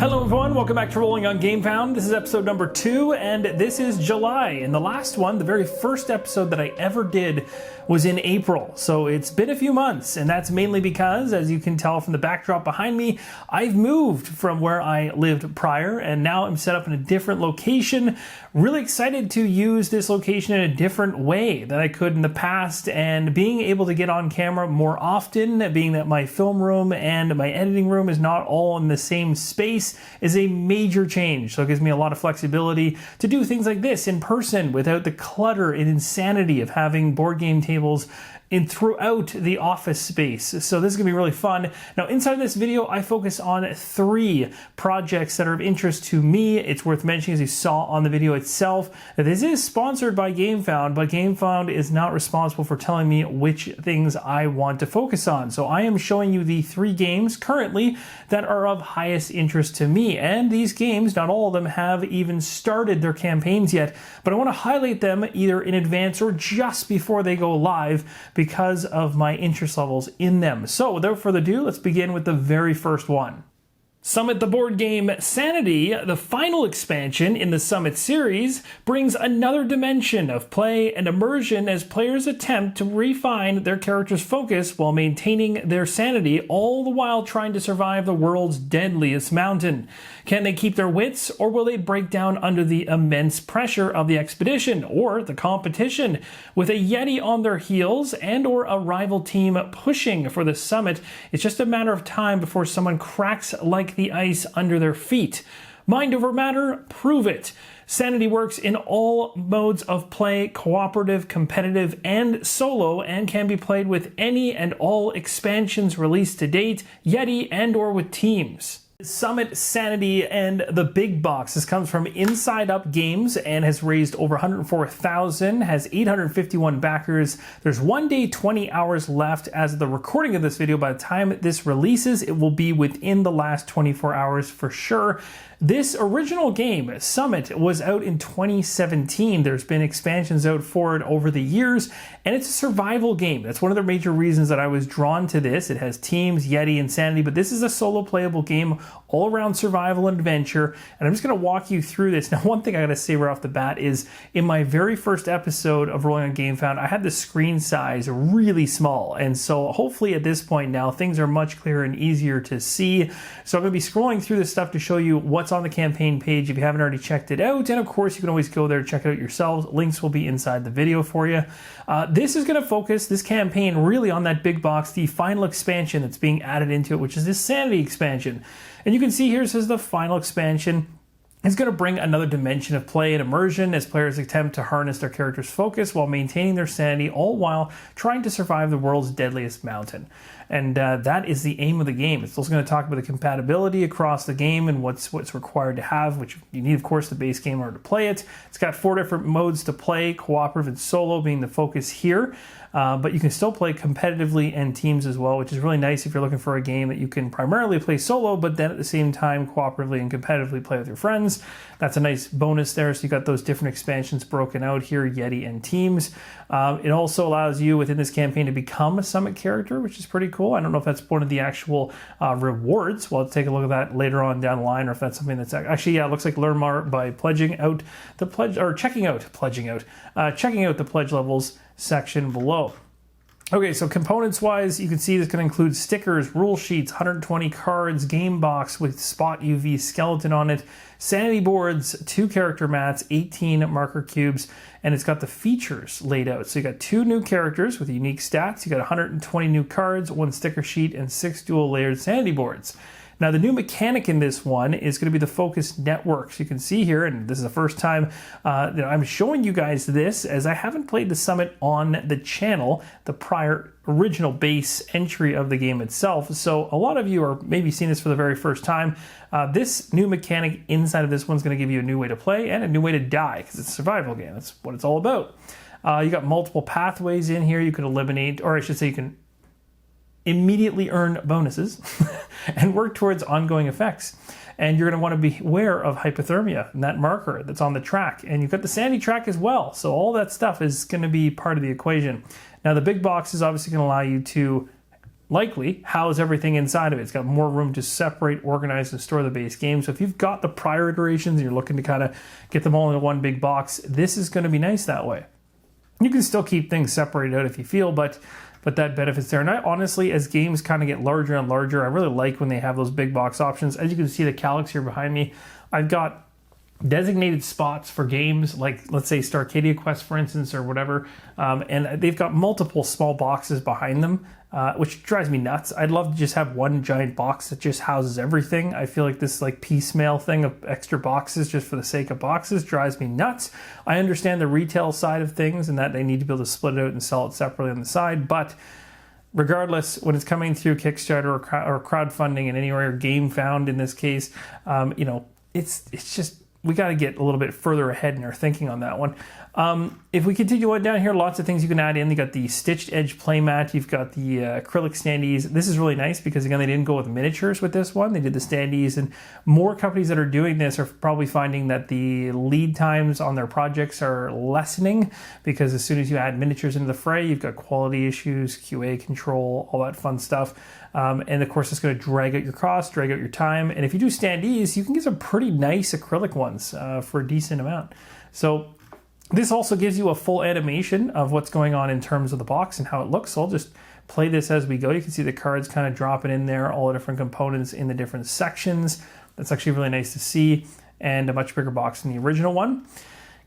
Hello everyone, welcome back to Rolling on GameFound. This is episode number 2, and this is July. And the last one, the very first episode that I ever did, was in April. So it's been a few months, and that's mainly because, as you can tell from the backdrop behind me, I've moved from where I lived prior, and now I'm set up in a different location. Really excited to use this location in a different way than I could in the past, and being able to get on camera more often, being that my film room and my editing room is not all in the same space, is a major change. So it gives me a lot of flexibility to do things like this in person without the clutter and insanity of having board game tables in throughout the office space. So this is gonna be really fun. Now inside of this video, I focus on 3 projects that are of interest to me. It's worth mentioning, as you saw on the video itself, that this is sponsored by GameFound, but GameFound is not responsible for telling me which things I want to focus on. So I am showing you the 3 games currently that are of highest interest to me. And these games, not all of them have even started their campaigns yet, but I wanna highlight them either in advance or just before they go live, because of my interest levels in them. So without further ado, let's begin with the very first one. Summit the board game Sanity, the final expansion in the Summit series, brings another dimension of play and immersion as players attempt to refine their character's focus while maintaining their sanity, all the while trying to survive the world's deadliest mountain. Can they keep their wits, or will they break down under the immense pressure of the expedition or the competition? With a Yeti on their heels and or a rival team pushing for the summit, it's just a matter of time before someone cracks like the ice under their feet. Mind over matter, prove it. Sanity works in all modes of play, cooperative, competitive, and solo, and can be played with any and all expansions released to date, Yeti and or with teams. Summit Sanity and the big box. This comes from Inside Up Games and has raised over 104,000, has 851 backers. There's 1 day, 20 hours left as of the recording of this video. By the time this releases, it will be within the last 24 hours for sure. This original game, Summit, was out in 2017. There's been expansions out for it over the years, and it's a survival game. That's one of the major reasons that I was drawn to this. It has teams, Yeti, and Sanity, but this is a solo playable game all around survival and adventure, and I'm just going to walk you through this. Now, one thing I got to say right off the bat is, in my very first episode of Rolling on GameFound, I had the screen size really small, and so hopefully at this point now, things are much clearer and easier to see. So I'm going to be scrolling through this stuff to show you what's on the campaign page if you haven't already checked it out, and of course you can always go there and check it out yourselves. Links will be inside the video for you. This is going to focus this campaign really on that big box, the final expansion that's being added into it, which is this Sanity expansion. And you can see here it says the final expansion is going to bring another dimension of play and immersion as players attempt to harness their character's focus while maintaining their sanity, all while trying to survive the world's deadliest mountain. And that is the aim of the game. It's also going to talk about the compatibility across the game and what's required to have, which you need, of course, the base game in order to play it. It's got 4 different modes to play, cooperative and solo being the focus here. But you can still play competitively and teams as well, which is really nice if you're looking for a game that you can primarily play solo, but then at the same time cooperatively and competitively play with your friends. That's a nice bonus there. So you got those different expansions broken out here, Yeti and teams. It also allows you within this campaign to become a Summit character, which is pretty cool. I don't know if that's one of the actual rewards. We'll take a look at that later on down the line, or if that's something that's actually, yeah, it looks like learn more by pledging out the pledge, or checking out the pledge levels section below. Okay, so components-wise, you can see this can include stickers, rule sheets, 120 cards, game box with Spot UV skeleton on it, sanity boards, 2 character mats, 18 marker cubes, and it's got the features laid out. So you got 2 new characters with unique stats, you got 120 new cards, 1 sticker sheet, and 6 dual layered sanity boards. Now, the new mechanic in this one is going to be the focus network. So you can see here, and this is the first time that I'm showing you guys this, as I haven't played the Summit on the channel, the prior original base entry of the game itself. So a lot of you are maybe seeing this for the very first time. This new mechanic inside of this one's going to give you a new way to play and a new way to die, because it's a survival game. That's what it's all about. You got multiple pathways in here. You can eliminate, or I should say you can immediately earn bonuses and work towards ongoing effects. And you're going to want to be aware of hypothermia and that marker that's on the track. And you've got the sanity track as well. So all that stuff is going to be part of the equation. Now, the big box is obviously going to allow you to likely house everything inside of it. It's got more room to separate, organize, and store the base game. So if you've got the prior iterations and you're looking to kind of get them all into one big box, this is going to be nice that way. You can still keep things separated out if you feel, but that benefits there. And I honestly, as games kind of get larger and larger, I really like when they have those big box options. As you can see, the Calyx here behind me, I've got designated spots for games like, let's say, Starcadia Quest, for instance, or whatever, and they've got multiple small boxes behind them, which drives me nuts. I'd love to just have one giant box that just houses everything. I feel like this like piecemeal thing of extra boxes just for the sake of boxes drives me nuts. I understand the retail side of things and that they need to be able to split it out and sell it separately on the side, but regardless, when it's coming through Kickstarter or crowdfunding in any way, or GameFound in this case, it's just, we got to get a little bit further ahead in our thinking on that one. If we continue on down here, lots of things you can add in. You got the stitched edge playmat. You've got the acrylic standees. This is really nice because, again, they didn't go with miniatures with this one. They did the standees, and more companies that are doing this are probably finding that the lead times on their projects are lessening, because as soon as you add miniatures into the fray, you've got quality issues, QA control, all that fun stuff. And of course, it's going to drag out your cost, drag out your time. And if you do standees, you can get some pretty nice acrylic ones for a decent amount. So this also gives you a full animation of what's going on in terms of the box and how it looks. So I'll just play this as we go. You can see the cards kind of dropping in there, all the different components in the different sections. That's actually really nice to see, and a much bigger box than the original one.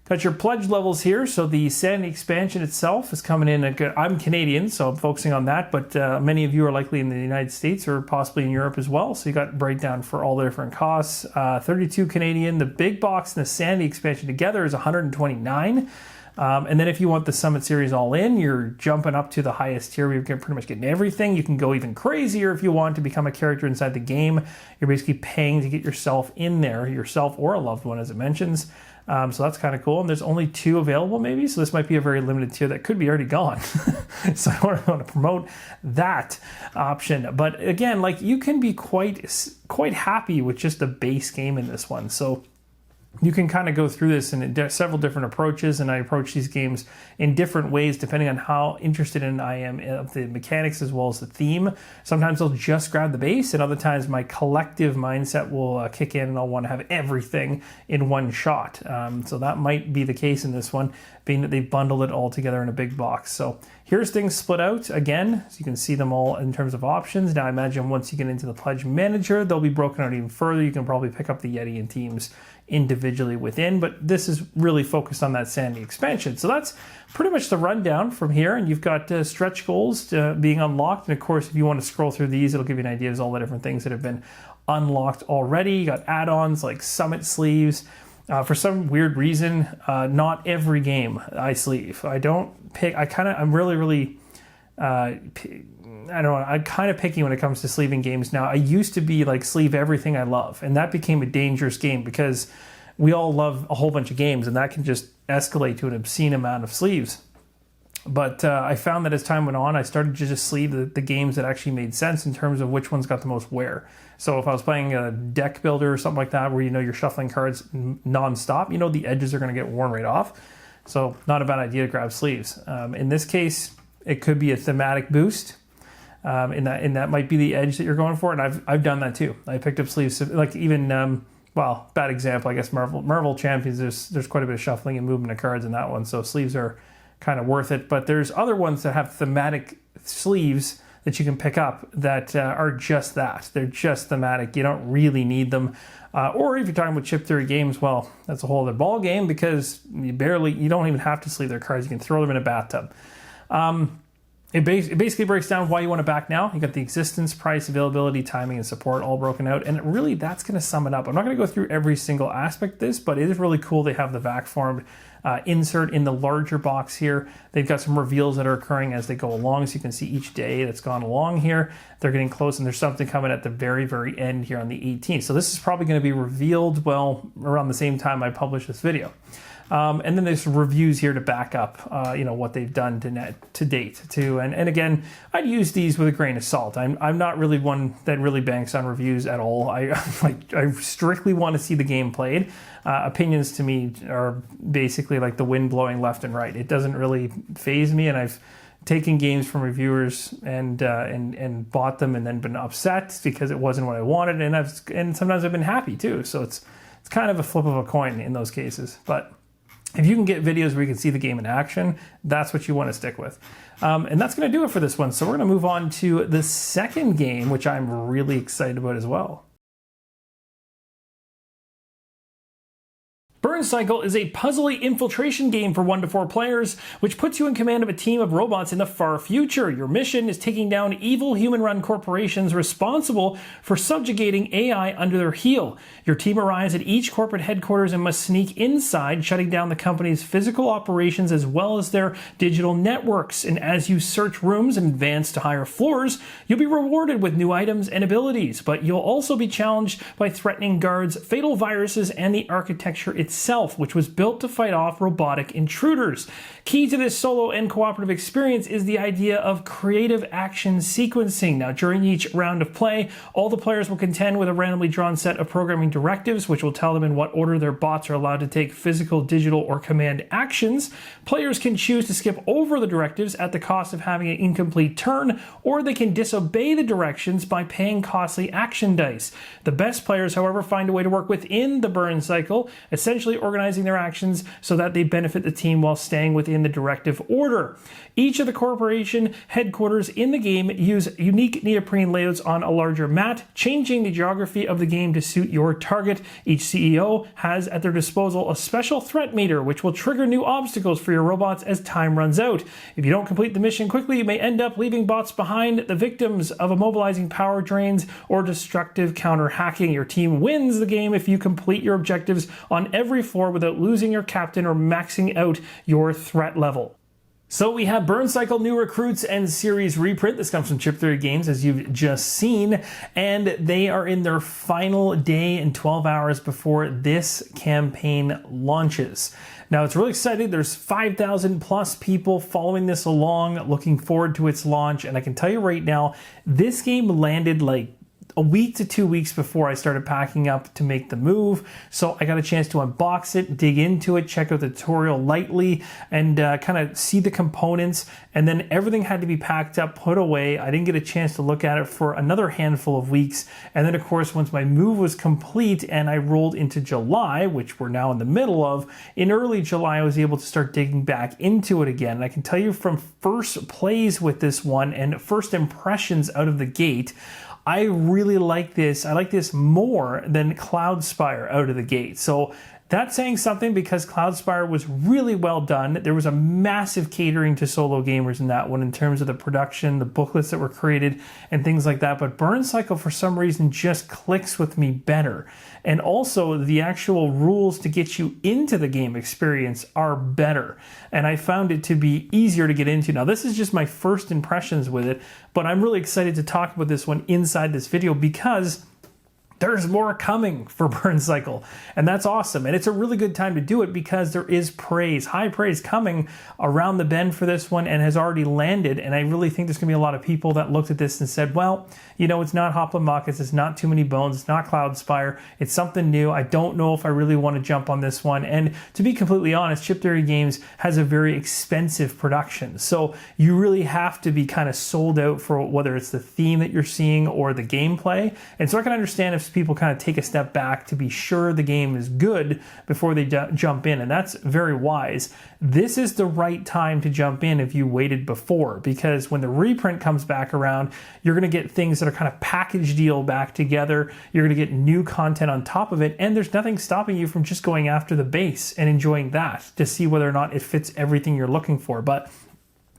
Got your pledge levels here. So the Sanity expansion itself is coming in. I'm Canadian, so I'm focusing on that, but many of you are likely in the United States or possibly in Europe as well. So you got breakdown for all the different costs. 32 Canadian. The big box and the Sanity expansion together is 129. And then if you want the Summit Series all in, you're jumping up to the highest tier. You're pretty much getting everything. You can go even crazier if you want to become a character inside the game. You're basically paying to get yourself in there, yourself or a loved one, as it mentions. So that's kind of cool. And there's only 2 available maybe. So this might be a very limited tier that could be already gone. So I don't want to promote that option. But again, like, you can be quite happy with just the base game in this one. So you can kind of go through this in several different approaches, and I approach these games in different ways depending on how interested in I am of the mechanics as well as the theme. Sometimes I'll just grab the base, and other times my collective mindset will kick in and I'll want to have everything in one shot. So that might be the case in this one, being that they've bundled it all together in a big box. So here's things split out again, so you can see them all in terms of options. Now I imagine once you get into the Pledge Manager, they'll be broken out even further. You can probably pick up the Yeti and teams individually within, but this is really focused on that Sanity expansion. So that's pretty much the rundown from here, and you've got stretch goals being unlocked, and of course if you want to scroll through these, it'll give you an idea of all the different things that have been unlocked already. You got add-ons like Summit sleeves. For some weird reason, not every game I sleeve. I don't pick. I'm really I don't know, I'm kind of picky when it comes to sleeving games now. I used to be like sleeve everything I love, and that became a dangerous game because we all love a whole bunch of games, and that can just escalate to an obscene amount of sleeves. But I found that as time went on, I started to just sleeve the games that actually made sense in terms of which ones got the most wear. So if I was playing a deck builder or something like that, where you're shuffling cards non-stop, the edges are going to get worn right off. So not a bad idea to grab sleeves. In this case, it could be a thematic boost. And that might be the edge that you're going for, and I've done that too. I picked up sleeves, like even bad example, I guess Marvel Champions. There's quite a bit of shuffling and movement of cards in that one, so sleeves are kind of worth it. But there's other ones that have thematic sleeves that you can pick up that are just that. They're just thematic. You don't really need them. Or if you're talking about chip theory games, well, that's a whole other ball game, because you don't even have to sleeve their cards. You can throw them in a bathtub. It basically breaks down why you want to back now. You got the existence, price, availability, timing, and support all broken out. And really, that's going to sum it up. I'm not going to go through every single aspect of this, but it is really cool. They have the vac formed insert in the larger box here. They've got some reveals that are occurring as they go along, so you can see each day that's gone along here. They're getting close, and there's something coming at the very, very end here on the 18th. So this is probably going to be revealed, around the same time I publish this video. And then there's reviews here to back up, what they've done to date too. And again, I'd use these with a grain of salt. I'm not really one that really banks on reviews at all. I strictly want to see the game played. Opinions to me are basically like the wind blowing left and right. It doesn't really faze me, and I've taken games from reviewers and bought them and then been upset because it wasn't what I wanted, and sometimes I've been happy too. So it's kind of a flip of a coin in those cases. But if you can get videos where you can see the game in action, that's what you want to stick with. And that's going to do it for this one. So we're going to move on to the second game, which I'm really excited about as well. Burncycle is a puzzly infiltration game for 1 to 4 players, which puts you in command of a team of robots in the far future. Your mission is taking down evil human-run corporations responsible for subjugating AI under their heel. Your team arrives at each corporate headquarters and must sneak inside, shutting down the company's physical operations as well as their digital networks. And as you search rooms and advance to higher floors, you'll be rewarded with new items and abilities, but you'll also be challenged by threatening guards, fatal viruses, and the architecture itself, which was built to fight off robotic intruders. Key to this solo and cooperative experience is the idea of creative action sequencing. Now, during each round of play, all the players will contend with a randomly drawn set of programming directives, which will tell them in what order their bots are allowed to take physical, digital, or command actions. Players can choose to skip over the directives at the cost of having an incomplete turn, or they can disobey the directions by paying costly action dice. The best players, however, find a way to work within the burn cycle, essentially organizing their actions so that they benefit the team while staying within the directive order. Each of the corporation headquarters in the game use unique neoprene layouts on a larger mat, changing the geography of the game to suit your target. Each CEO has at their disposal a special threat meter, which will trigger new obstacles for your robots as time runs out. If you don't complete the mission quickly, you may end up leaving bots behind, the victims of immobilizing power drains or destructive counter hacking. Your team wins the game if you complete your objectives on every floor without losing your captain or maxing out your threat level. So we have Burncycle New Recruits and Series Reprint. This comes from Chip Theory Games, as you've just seen, and they are in their final day and 12 hours before this campaign launches. Now, it's really exciting. There's 5,000 plus people following this along, looking forward to its launch, and I can tell you right now, this game landed like a week to 2 weeks before I started packing up to make the move. So I got a chance to unbox it, dig into it, check out the tutorial lightly, and kind of see the components. And then everything had to be packed up, put away. I didn't get a chance to look at it for another handful of weeks. And then, of course, once my move was complete and I rolled into July, which we're now in the middle of, in early July, I was able to start digging back into it again. And I can tell you from first plays with this one and first impressions out of the gate, I really like this. I like this more than Cloudspire out of the gate. So that's saying something because Cloudspire was really well done. There was a massive catering to solo gamers in that one in terms of the production, the booklets that were created, and things like that. But Burncycle, for some reason, just clicks with me better. And also, the actual rules to get you into the game experience are better. And I found it to be easier to get into. Now, this is just my first impressions with it, but I'm really excited to talk about this one inside this video because there's more coming for Burncycle, and that's awesome. And it's a really good time to do it because there is praise, high praise coming around the bend for this one and has already landed. And I really think there's gonna be a lot of people that looked at this and said, well, you know, it's not Hoplin Muckets, it's not Too Many Bones, it's not Cloudspire, it's something new. I don't know if I really want to jump on this one. And to be completely honest, Chip Theory Games has a very expensive production. So you really have to be kind of sold out for whether it's the theme that you're seeing or the gameplay. And so I can understand if people kind of take a step back to be sure the game is good before they jump in, and that's very wise. This is the right time to jump in if you waited before, because when the reprint comes back around, you're going to get things that are kind of package deal back together. You're going to get new content on top of it, and there's nothing stopping you from just going after the base and enjoying that to see whether or not it fits everything you're looking for. But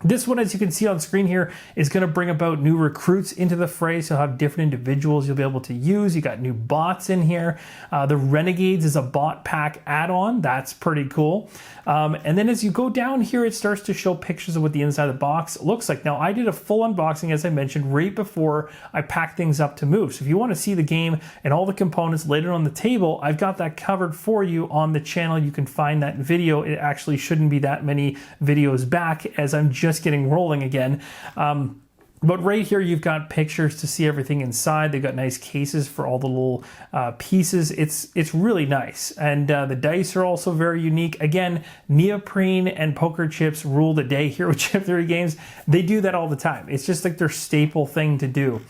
this one, as you can see on screen here, is going to bring about new recruits into the fray. So you'll have different individuals you'll be able to use. You got new bots in here. The Renegades is a bot pack add-on. That's pretty cool. And then as you go down here, it starts to show pictures of what the inside of the box looks like. Now, I did a full unboxing, as I mentioned, right before I packed things up to move. So if you want to see the game and all the components later on the table, I've got that covered for you on the channel. You can find that video. It actually shouldn't be that many videos back, as I'm just getting rolling again. But right here, you've got pictures to see everything inside. They've got nice cases for all the little pieces. It's really nice. And the dice are also very unique. Again, neoprene and poker chips rule the day here with Chip Theory Games. They do that all the time. It's just like their staple thing to do,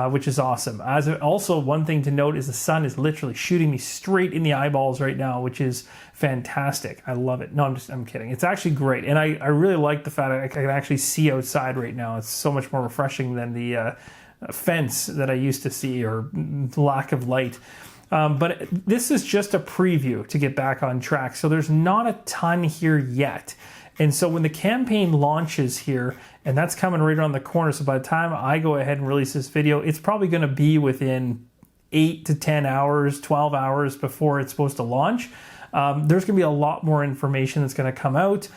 which is awesome. Also, one thing to note is the sun is literally shooting me straight in the eyeballs right now, which is fantastic. I love it. No, I'm kidding. It's actually great. And I really like the fact that I can actually see outside right now. It's so much more refreshing than the fence that I used to see, or lack of light. But this is just a preview to get back on track. So there's not a ton here yet. And so when the campaign launches here, and that's coming right around the corner, so by the time I go ahead and release this video, it's probably going to be within 8 to 10 hours, 12 hours before it's supposed to launch. There's going to be a lot more information that's going to come out.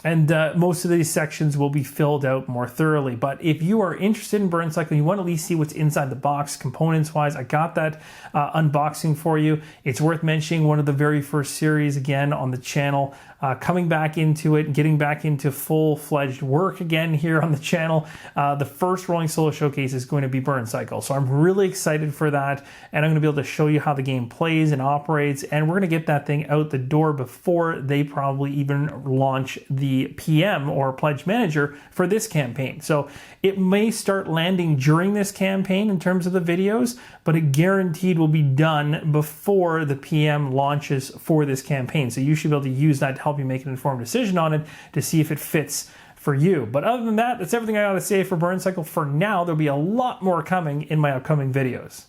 And most of these sections will be filled out more thoroughly. But if you are interested in burncycle, you want to at least see what's inside the box components-wise, I got that unboxing for you. It's worth mentioning one of the very first series again on the channel, coming back into it, getting back into full-fledged work again here on the channel. The first Rolling Solo Showcase is going to be burncycle. So I'm really excited for that. And I'm going to be able to show you how the game plays and operates. And we're going to get that thing out the door before they probably even launch the PM or Pledge Manager for this campaign. So it may start landing during this campaign in terms of the videos, but it guaranteed will be done before the PM launches for this campaign. So you should be able to use that to help you make an informed decision on it to see if it fits for you. But other than that, that's everything I got to say for burncycle for now. There'll be a lot more coming in my upcoming videos.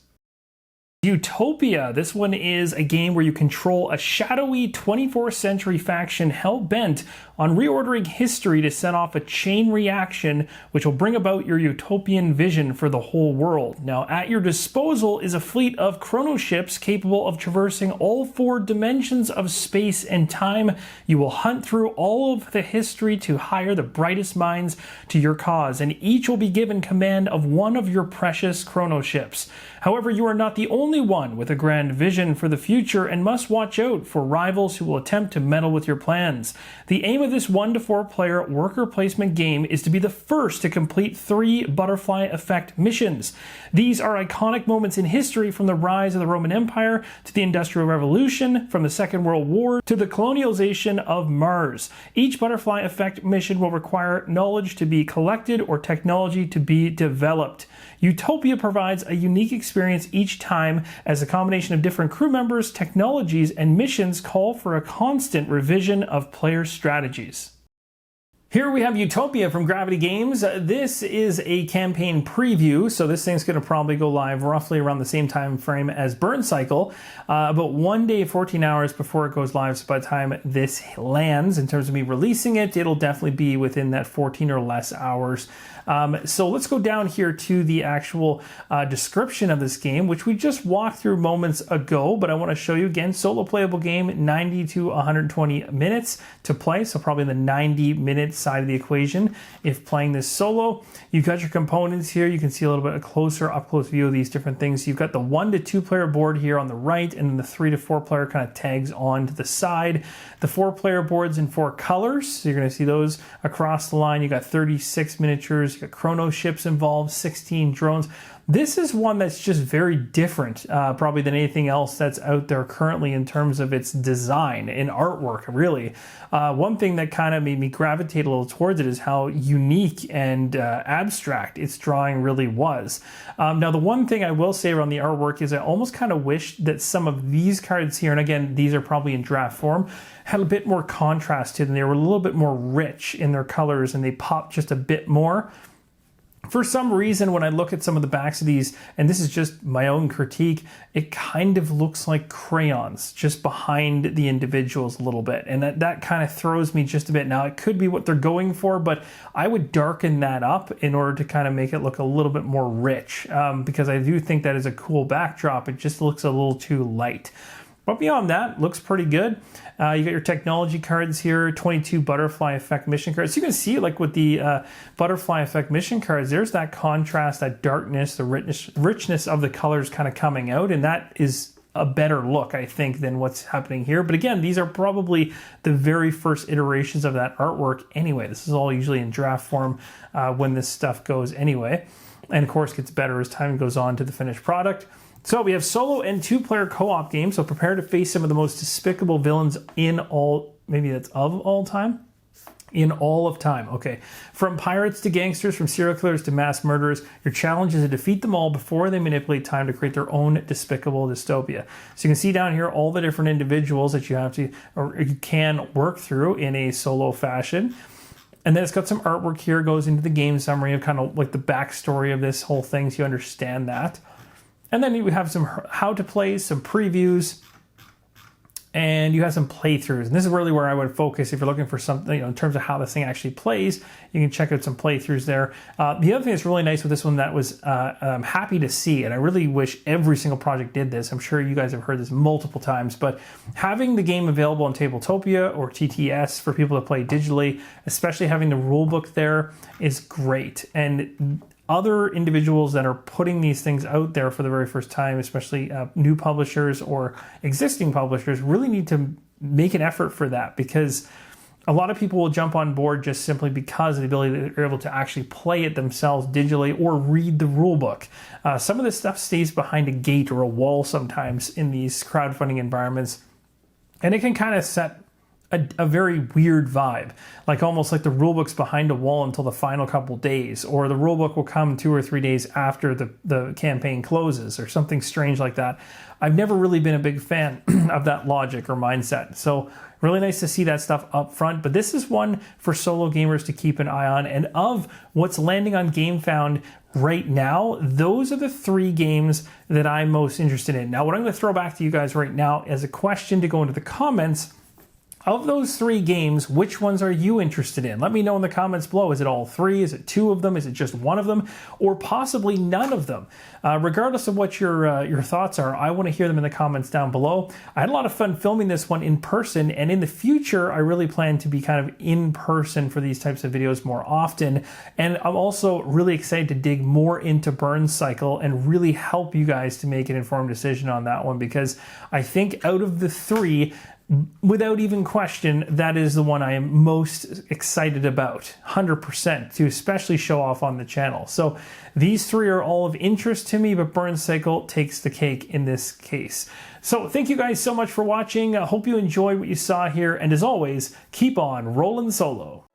Utopia. This one is a game where you control a shadowy 24th century faction hell-bent on reordering history to set off a chain reaction which will bring about your utopian vision for the whole world. Now, at your disposal is a fleet of chrono ships capable of traversing all 4 dimensions of space and time. You will hunt through all of the history to hire the brightest minds to your cause, and each will be given command of one of your precious chrono ships. However, you are not the only one with a grand vision for the future and must watch out for rivals who will attempt to meddle with your plans. The aim of this 1 to 4 player worker placement game is to be the first to complete 3 butterfly effect missions. These are iconic moments in history, from the rise of the Roman Empire to the Industrial Revolution, from the Second World War to the colonialization of Mars. Each butterfly effect mission will require knowledge to be collected or technology to be developed. Utopia provides a unique experience each time, as a combination of different crew members, technologies, and missions call for a constant revision of player strategies. Here we have Utopia from Gravity Games. This is a campaign preview, so this thing's going to probably go live roughly around the same time frame as burncycle, about 1 day, 14 hours before it goes live. So by the time this lands, in terms of me releasing it, it'll definitely be within that 14 or less hours. So let's go down here to the actual description of this game, which we just walked through moments ago, but I want to show you again. Solo playable game, 90 to 120 minutes to play, so probably the 90-minute side of the equation if playing this solo. You've got your components here. You can see a little bit closer, up-close view of these different things. You've got the 1 to 2 player board here on the right, and then the 3 to 4 player kind of tags on to the side. The 4 player boards in 4 colors, so you're going to see those across the line. You got 36 miniatures, you got chrono ships involved, 16 drones. This is one that's just very different, probably than anything else that's out there currently in terms of its design and artwork, really. One thing that kind of made me gravitate a little towards it is how unique and abstract its drawing really was. Now, the one thing I will say around the artwork is I almost kind of wish that some of these cards here, and again, these are probably in draft form, had a bit more contrast to them. They were a little bit more rich in their colors and they popped just a bit more. For some reason, when I look at some of the backs of these, and this is just my own critique, it kind of looks like crayons just behind the individuals a little bit. And that kind of throws me just a bit. Now, it could be what they're going for, but I would darken that up in order to kind of make it look a little bit more rich, because I do think that is a cool backdrop. It just looks a little too light. But beyond that, looks pretty good. You got your technology cards here, 22 butterfly effect mission cards. So you can see, like with the butterfly effect mission cards, there's that contrast, that darkness, the richness of the colors kind of coming out, and that is a better look, I think, than what's happening here. But again, these are probably the very first iterations of that artwork anyway. This is all usually in draft form when this stuff goes anyway. And of course gets better as time goes on to the finished product. So we have solo and 2-player co-op games. So prepare to face some of the most despicable villains in all, maybe that's of all time? In all of time, okay. From pirates to gangsters, from serial killers to mass murderers, your challenge is to defeat them all before they manipulate time to create their own despicable dystopia. So you can see down here all the different individuals that you have to, or you can work through in a solo fashion. And then it's got some artwork here, goes into the game summary of kind of like the backstory of this whole thing, so you understand that. And then you have some how to play, some previews, and you have some playthroughs. And this is really where I would focus if you're looking for something, in terms of how this thing actually plays. You can check out some playthroughs there. The other thing that's really nice with this one that was I'm happy to see, and I really wish every single project did this. I'm sure you guys have heard this multiple times, but having the game available on Tabletopia or TTS for people to play digitally, especially having the rulebook there, is great. And other individuals that are putting these things out there for the very first time, especially new publishers or existing publishers, really need to make an effort for that, because a lot of people will jump on board just simply because of the ability that they're able to actually play it themselves digitally or read the rule book. Some of this stuff stays behind a gate or a wall sometimes in these crowdfunding environments, and it can kind of set a very weird vibe, like almost like the rulebook's behind a wall until the final couple days, or the rulebook will come 2 or 3 days after the campaign closes, or something strange like that. I've never really been a big fan of that logic or mindset. So really nice to see that stuff up front, but this is one for solo gamers to keep an eye on. And of what's landing on GameFound right now, those are the 3 games that I'm most interested in. Now, what I'm going to throw back to you guys right now as a question to go into the comments: of those 3 games, which ones are you interested in? Let me know in the comments below. Is it all 3? Is it 2 of them? Is it just 1 of them? Or possibly none of them? Regardless of what your thoughts are, I want to hear them in the comments down below. I had a lot of fun filming this one in person, and in the future, I really plan to be kind of in person for these types of videos more often. And I'm also really excited to dig more into burncycle and really help you guys to make an informed decision on that one, because I think out of the 3, without even question, that is the one I am most excited about, 100%, to especially show off on the channel. So these 3 are all of interest to me, but burncycle takes the cake in this case. So thank you guys so much for watching. I hope you enjoyed what you saw here, and as always, keep on rolling solo.